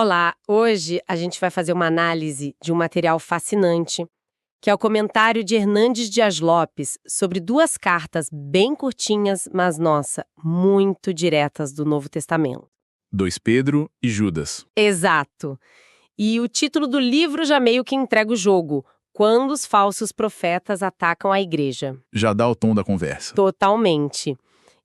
Olá, hoje a gente vai fazer uma análise de um material fascinante, que é o comentário de Hernandes Dias Lopes sobre duas cartas bem curtinhas, mas, nossa, muito diretas do Novo Testamento. 2 Pedro e Judas. Exato. E o título do livro já meio que entrega o jogo, Quando os Falsos Profetas Atacam a Igreja. Já dá o tom da conversa. Totalmente.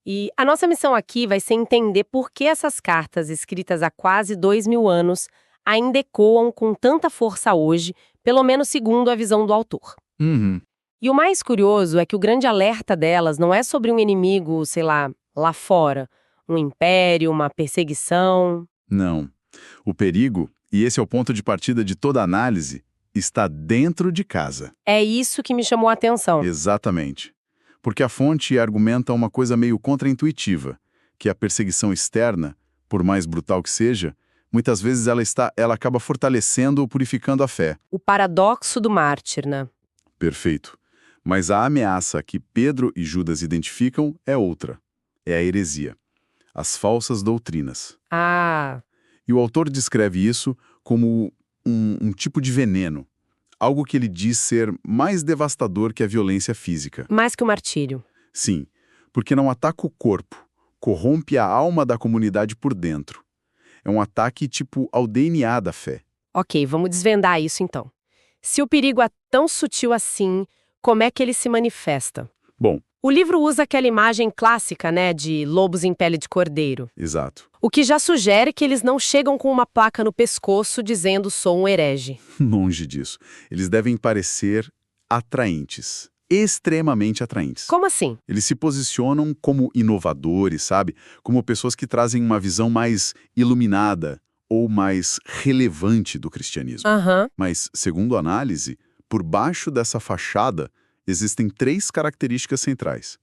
E a nossa missão aqui vai ser entender por que essas cartas, escritas há quase 2000 anos, ainda ecoam com tanta força hoje, pelo menos segundo a visão do autor. Uhum. E o mais curioso é que o grande alerta delas não é sobre um inimigo, sei lá fora, um império, uma perseguição. Não. O perigo, e esse é o ponto de partida de toda análise, está dentro de casa. É isso que me chamou a atenção. Exatamente. Porque a fonte argumenta uma coisa meio contraintuitiva, que a perseguição externa, por mais brutal que seja, muitas vezes ela acaba fortalecendo ou purificando a fé. O paradoxo do mártir, né? Perfeito. Mas a ameaça que Pedro e Judas identificam é outra. É a heresia. As falsas doutrinas. Ah, E o autor descreve isso como um tipo de veneno. Algo que ele diz ser mais devastador que a violência física. mais que o martírio. Sim, porque não ataca o corpo, corrompe a alma da comunidade por dentro. É um ataque tipo ao DNA da fé. Ok, vamos desvendar isso então. Se o perigo é tão sutil assim, como é que ele se manifesta? Bom, O livro usa aquela imagem clássica, né, de lobos em pele de cordeiro, exato. o que já sugere que eles não chegam com uma placa no pescoço dizendo sou um herege. Longe disso. Eles devem parecer atraentes, extremamente atraentes. Como assim? Eles se posicionam como inovadores, sabe? Como pessoas que trazem uma visão mais iluminada ou mais relevante do cristianismo. Aham. Mas, segundo a análise, por baixo dessa fachada existem 3 características centrais.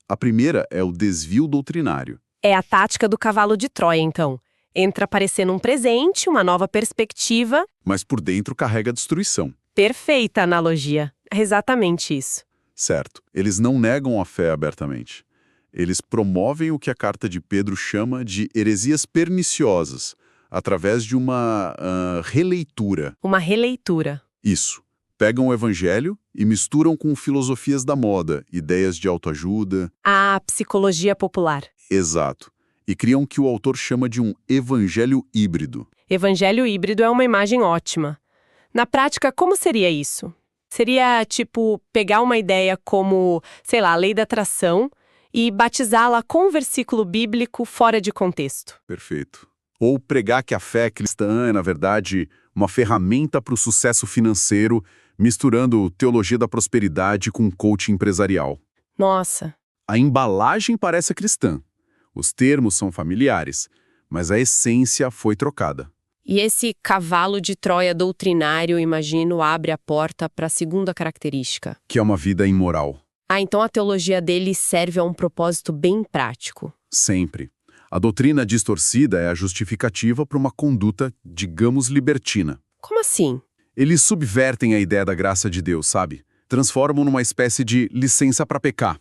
A primeira é o desvio doutrinário. É a tática do cavalo de Troia, então. Entra parecendo um presente, uma nova perspectiva. Mas por dentro carrega destruição. Perfeita analogia. É exatamente isso. Certo. Eles não negam a fé abertamente. Eles promovem o que a carta de Pedro chama de heresias perniciosas, através de uma releitura. Uma releitura. Isso. Pegam o evangelho e misturam com filosofias da moda, ideias de autoajuda. A psicologia popular. Exato. E criam o que o autor chama de um evangelho híbrido. Evangelho híbrido é uma imagem ótima. Na prática, como seria isso? Seria, tipo, pegar uma ideia como, sei lá, a lei da atração e batizá-la com um versículo bíblico fora de contexto. Perfeito. Ou pregar que a fé cristã é, na verdade, uma ferramenta para o sucesso financeiro, misturando teologia da prosperidade com coaching empresarial. Nossa, A embalagem parece cristã. Os termos são familiares, mas a essência foi trocada. e esse cavalo de Troia doutrinário, imagino, abre a porta para a segunda característica. Que é uma vida imoral. Ah, então a teologia dele serve a um propósito bem prático. Sempre. A doutrina distorcida é a justificativa para uma conduta, digamos, libertina. Como assim? Eles subvertem a ideia da graça de Deus, sabe? Transformam numa espécie de licença para pecar.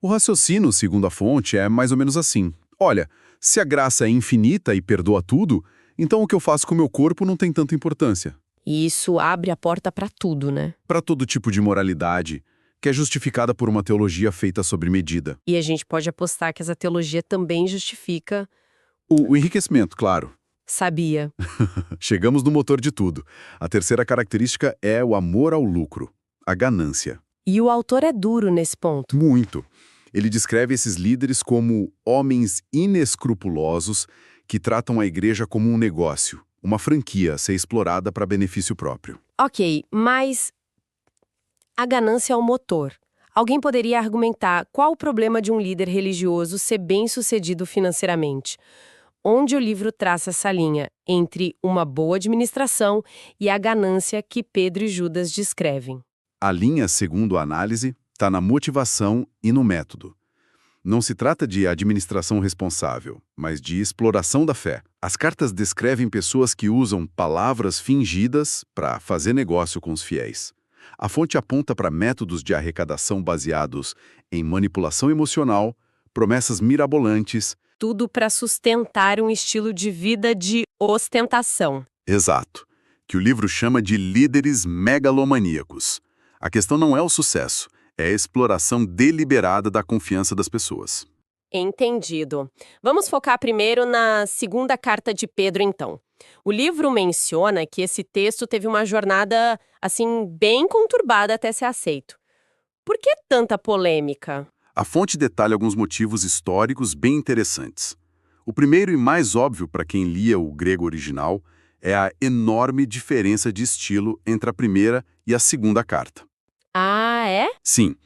O raciocínio, segundo a fonte, é mais ou menos assim. Olha, se a graça é infinita e perdoa tudo, então o que eu faço com o meu corpo não tem tanta importância. E isso abre a porta para tudo, né? Para todo tipo de moralidade, que é justificada por uma teologia feita sobre medida. E a gente pode apostar que essa teologia também justifica. O enriquecimento, claro. Sabia. Chegamos no motor de tudo. A terceira característica é o amor ao lucro, a ganância. E o autor é duro nesse ponto. Muito. Ele descreve esses líderes como homens inescrupulosos que tratam a igreja como um negócio, uma franquia a ser explorada para benefício próprio. Ok, mas a ganância é o motor. Alguém poderia argumentar qual o problema de um líder religioso ser bem-sucedido financeiramente? Onde o livro traça essa linha entre uma boa administração e a ganância que Pedro e Judas descrevem. A linha, segundo a análise, está na motivação e no método. Não se trata de administração responsável, mas de exploração da fé. As cartas descrevem pessoas que usam palavras fingidas para fazer negócio com os fiéis. A fonte aponta para métodos de arrecadação baseados em manipulação emocional, promessas mirabolantes, tudo para sustentar um estilo de vida de ostentação. Exato. Que o livro chama de líderes megalomaníacos. A questão não é o sucesso, é a exploração deliberada da confiança das pessoas. Entendido. Vamos focar primeiro na segunda carta de Pedro, então. O livro menciona que esse texto teve uma jornada, assim, bem conturbada até ser aceito. Por que tanta polêmica? A fonte detalha alguns motivos históricos bem interessantes. O primeiro e mais óbvio para quem lia o grego original é a enorme diferença de estilo entre a primeira e a segunda carta. Ah, é? Sim,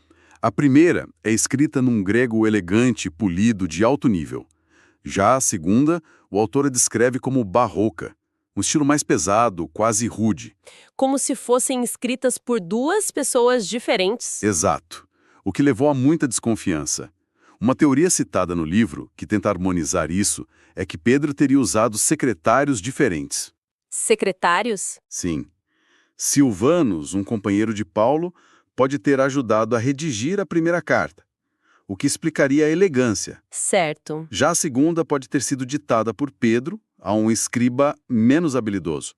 a primeira é escrita num grego elegante, polido, de alto nível. Já a segunda, o autor a descreve como barroca, um estilo mais pesado, quase rude. Como se fossem escritas por duas pessoas diferentes. Exato, o que levou a muita desconfiança. Uma teoria citada no livro, que tenta harmonizar isso, é que Pedro teria usado secretários diferentes. Secretários? Sim. Silvanus, um companheiro de Paulo, pode ter ajudado a redigir a primeira carta, o que explicaria a elegância. Certo. Já a segunda pode ter sido ditada por Pedro a um escriba menos habilidoso,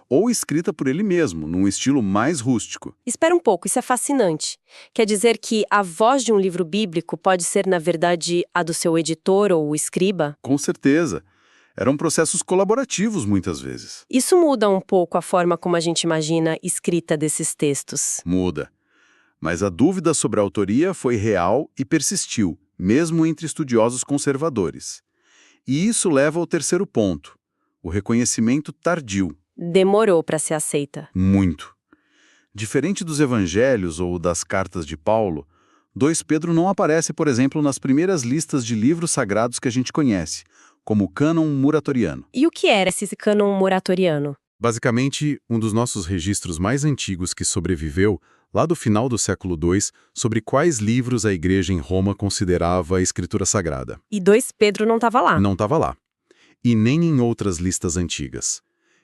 ou escrita por ele mesmo, num estilo mais rústico. Espera um pouco, isso é fascinante. Quer dizer que a voz de um livro bíblico pode ser, na verdade, a do seu editor ou o escriba? Com certeza. Eram processos colaborativos, muitas vezes. Isso muda um pouco a forma como a gente imagina a escrita desses textos. Muda. Mas a dúvida sobre a autoria foi real e persistiu, mesmo entre estudiosos conservadores. E isso leva ao terceiro ponto, o reconhecimento tardio. Demorou para ser aceita. Muito. Diferente dos evangelhos ou das cartas de Paulo, 2 Pedro não aparece, por exemplo, nas primeiras listas de livros sagrados que a gente conhece, como o cânon muratoriano. E o que era esse cânon muratoriano? Basicamente, um dos nossos registros mais antigos que sobreviveu, lá do final do século II, sobre quais livros a igreja em Roma considerava a escritura sagrada. E 2 Pedro não estava lá. Não estava lá. E nem em outras listas antigas.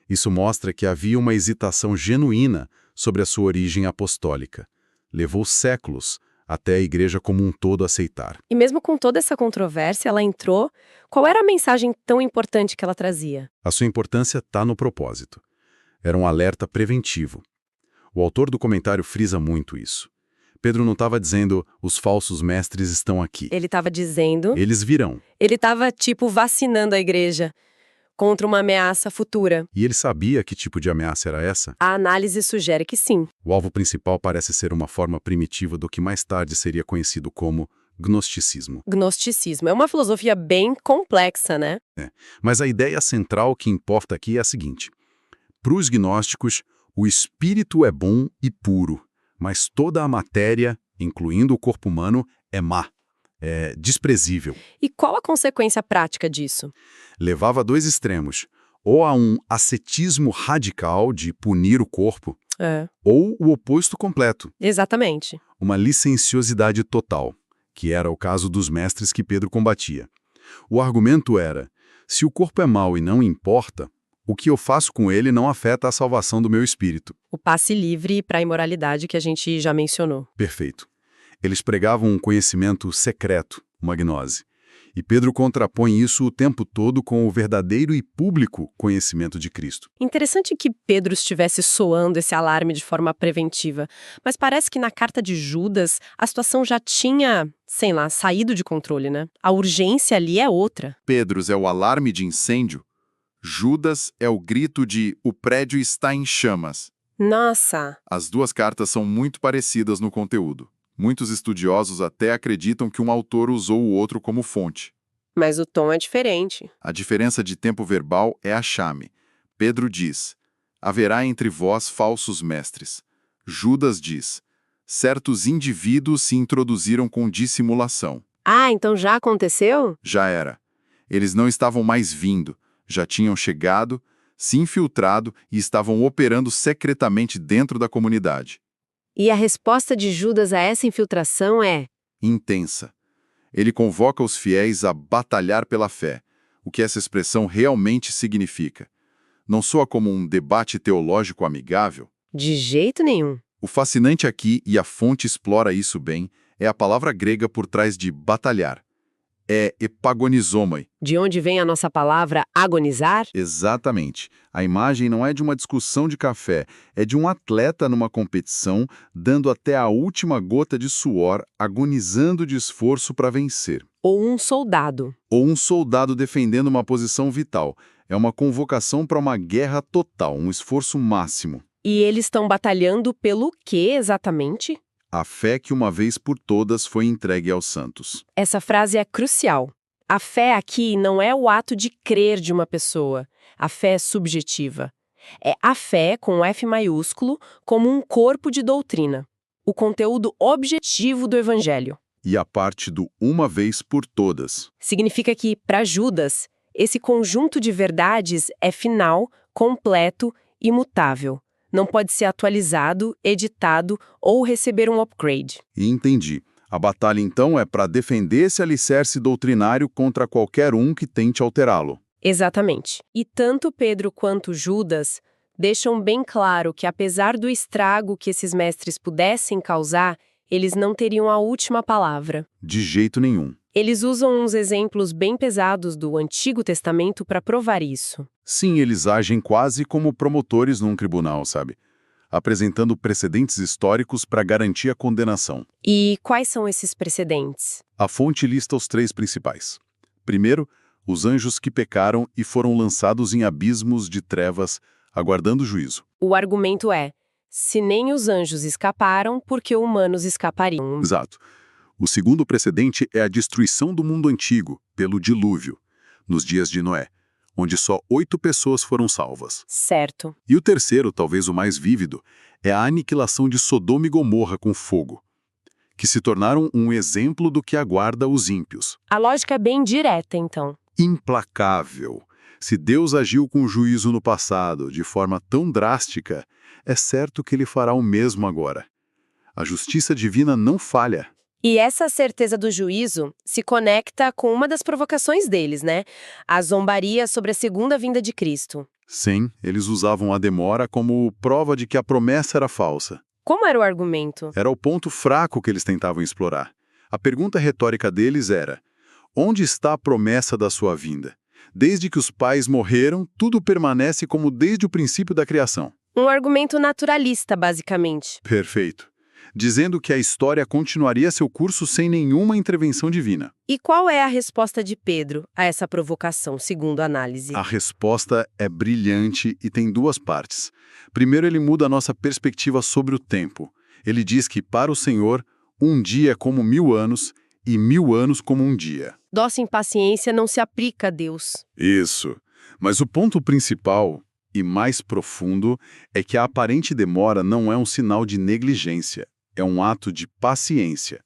Isso mostra que havia uma hesitação genuína sobre a sua origem apostólica. Levou séculos até a igreja como um todo aceitar. E mesmo com toda essa controvérsia, ela entrou. Qual era a mensagem tão importante que ela trazia? A sua importância está no propósito. Era um alerta preventivo. O autor do comentário frisa muito isso. Pedro não estava dizendo, os falsos mestres estão aqui. Ele estava dizendo... Eles virão. Ele estava, vacinando a igreja contra uma ameaça futura. E ele sabia que tipo de ameaça era essa? A análise sugere que sim. O alvo principal parece ser uma forma primitiva do que mais tarde seria conhecido como gnosticismo. Gnosticismo é uma filosofia bem complexa, né? Mas a ideia central que importa aqui é a seguinte. Para os gnósticos, o espírito é bom e puro, mas toda a matéria, incluindo o corpo humano, é má, é desprezível. E qual a consequência prática disso? Levava a 2 extremos, ou a um ascetismo radical de punir o corpo, ou o oposto completo, Exatamente. uma licenciosidade total, que era o caso dos mestres que Pedro combatia. O argumento era, se o corpo é mau e não importa, o que eu faço com ele não afeta a salvação do meu espírito. O passe livre para a imoralidade que a gente já mencionou. Perfeito. Eles pregavam um conhecimento secreto, uma gnose. E Pedro contrapõe isso o tempo todo com o verdadeiro e público conhecimento de Cristo. Interessante que Pedro estivesse soando esse alarme de forma preventiva, mas parece que na carta de Judas a situação já tinha, sei lá, saído de controle, né? A urgência ali é outra. Pedros é o alarme de incêndio. Judas é o grito de "o prédio está em chamas". Nossa! As 2 cartas são muito parecidas no conteúdo. Muitos estudiosos até acreditam que um autor usou o outro como fonte. Mas o tom é diferente. A diferença de tempo verbal é a chame. Pedro diz, haverá entre vós falsos mestres. Judas diz, certos indivíduos se introduziram com dissimulação. Ah, então já aconteceu? Já era. Eles não estavam mais vindo, já tinham chegado, se infiltrado e estavam operando secretamente dentro da comunidade. E a resposta de Judas a essa infiltração é... Intensa. Ele convoca os fiéis a batalhar pela fé, o que essa expressão realmente significa. Não soa como um debate teológico amigável? De jeito nenhum. O fascinante aqui, e a fonte explora isso bem, é a palavra grega por trás de batalhar. é epagonizomai. De onde vem a nossa palavra agonizar? Exatamente. A imagem não é de uma discussão de café, é de um atleta numa competição, dando até a última gota de suor, agonizando de esforço para vencer. Ou um soldado. Ou um soldado defendendo uma posição vital. É uma convocação para uma guerra total, um esforço máximo. E eles estão batalhando pelo quê exatamente? A fé que uma vez por todas foi entregue aos santos. Essa frase é crucial. A fé aqui não é o ato de crer de uma pessoa. A fé é subjetiva. É a fé, com F maiúsculo, como um corpo de doutrina. O conteúdo objetivo do evangelho. E a parte do uma vez por todas. Significa que, para Judas, esse conjunto de verdades é final, completo, imutável. Não pode ser atualizado, editado ou receber um upgrade. E entendi. A batalha, então, é para defender esse alicerce doutrinário contra qualquer um que tente alterá-lo. Exatamente. E tanto Pedro quanto Judas deixam bem claro que, apesar do estrago que esses mestres pudessem causar, eles não teriam a última palavra. De jeito nenhum. Eles usam uns exemplos bem pesados do Antigo Testamento para provar isso. Sim, eles agem quase como promotores num tribunal, sabe? Apresentando precedentes históricos para garantir a condenação. E quais são esses precedentes? A fonte lista os 3 principais. Primeiro, os anjos que pecaram e foram lançados em abismos de trevas, aguardando o juízo. O argumento é: se nem os anjos escaparam, por que humanos escapariam? Exato. O segundo precedente é a destruição do mundo antigo, pelo dilúvio, nos dias de Noé, onde só 8 pessoas foram salvas. Certo. E o terceiro, talvez o mais vívido, é a aniquilação de Sodoma e Gomorra com fogo, que se tornaram um exemplo do que aguarda os ímpios. A lógica é bem direta, então. Implacável. Se Deus agiu com juízo no passado de forma tão drástica, é certo que ele fará o mesmo agora. A justiça divina não falha. E essa certeza do juízo se conecta com uma das provocações deles, né? A zombaria sobre a segunda vinda de Cristo. Sim, eles usavam a demora como prova de que a promessa era falsa. Como era o argumento? Era o ponto fraco que eles tentavam explorar. A pergunta retórica deles era: onde está a promessa da sua vinda? Desde que os pais morreram, tudo permanece como desde o princípio da criação. Um argumento naturalista, basicamente. Perfeito. Dizendo que a história continuaria seu curso sem nenhuma intervenção divina. E qual é a resposta de Pedro a essa provocação, segundo a análise? A resposta é brilhante e tem 2 partes. Primeiro, ele muda a nossa perspectiva sobre o tempo. Ele diz que, para o Senhor, um dia é como 1000 anos e 1000 anos como um dia. Nossa impaciência não se aplica a Deus. Isso. Mas o ponto principal e mais profundo é que a aparente demora não é um sinal de negligência. É um ato de paciência.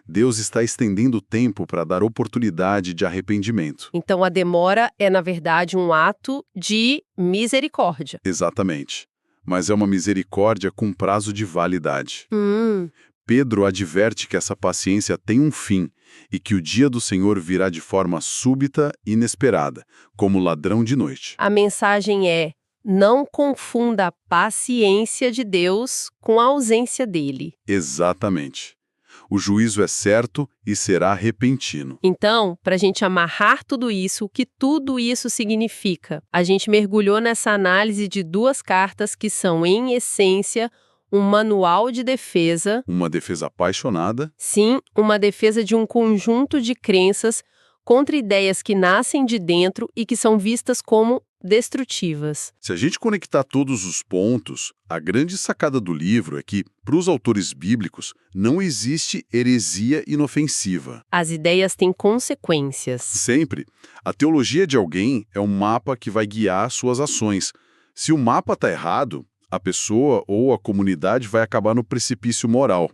Deus está estendendo o tempo para dar oportunidade de arrependimento. Então a demora é, na verdade, um ato de misericórdia. Exatamente. Mas é uma misericórdia com prazo de validade. Pedro adverte que essa paciência tem um fim e que o dia do Senhor virá de forma súbita e inesperada, como ladrão de noite. A mensagem é: não confunda a paciência de Deus com a ausência dele. Exatamente. O juízo é certo e será repentino. Então, para a gente amarrar tudo isso, o que tudo isso significa? A gente mergulhou nessa análise de 2 cartas que são, em essência, um manual de defesa. Uma defesa apaixonada. Sim, uma defesa de um conjunto de crenças contra ideias que nascem de dentro e que são vistas como destrutivas. Se a gente conectar todos os pontos, a grande sacada do livro é que, para os autores bíblicos, não existe heresia inofensiva. As ideias têm consequências. Sempre. A teologia de alguém é um mapa que vai guiar suas ações. Se o mapa está errado, a pessoa ou a comunidade vai acabar no precipício moral.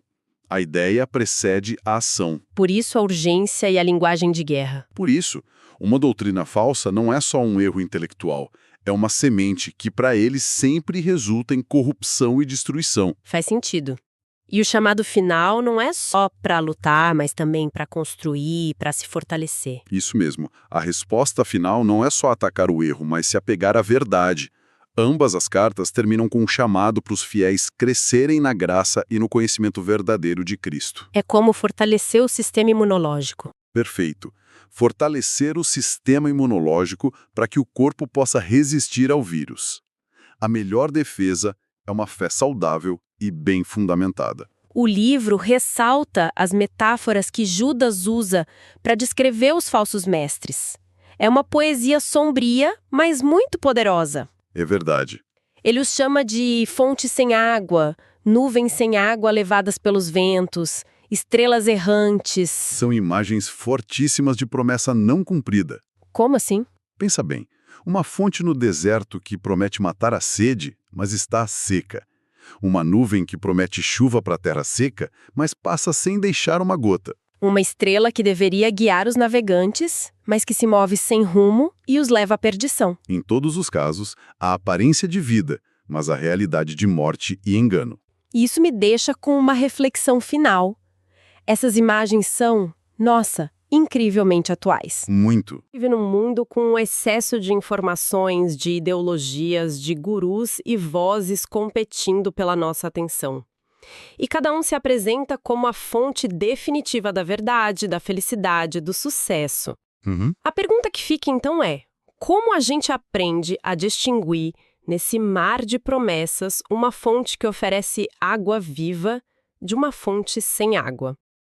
A ideia precede a ação. Por isso a urgência e a linguagem de guerra. Por isso, uma doutrina falsa não é só um erro intelectual, é uma semente que para eles sempre resulta em corrupção e destruição. Faz sentido. E o chamado final não é só para lutar, mas também para construir, para se fortalecer. Isso mesmo. A resposta final não é só atacar o erro, mas se apegar à verdade. Ambas as cartas terminam com um chamado para os fiéis crescerem na graça e no conhecimento verdadeiro de Cristo. É como fortalecer o sistema imunológico. Perfeito. fortalecer o sistema imunológico para que o corpo possa resistir ao vírus. A melhor defesa é uma fé saudável e bem fundamentada. O livro ressalta as metáforas que Judas usa para descrever os falsos mestres. É uma poesia sombria, mas muito poderosa. É verdade. Ele os chama de fontes sem água, nuvens sem água levadas pelos ventos, estrelas errantes. São imagens fortíssimas de promessa não cumprida. Como assim? Pensa bem, uma fonte no deserto que promete matar a sede, mas está seca. Uma nuvem que promete chuva para a terra seca, mas passa sem deixar uma gota. Uma estrela que deveria guiar os navegantes, mas que se move sem rumo e os leva à perdição. Em todos os casos, a aparência de vida, mas a realidade de morte e engano. E isso me deixa com uma reflexão final. Essas imagens são, nossa, incrivelmente atuais. Muito. Vive num mundo com um excesso de informações, de ideologias, de gurus e vozes competindo pela nossa atenção. E cada um se apresenta como a fonte definitiva da verdade, da felicidade, do sucesso. A pergunta que fica então é: como a gente aprende a distinguir, nesse mar de promessas, uma fonte que oferece água viva de uma fonte sem água?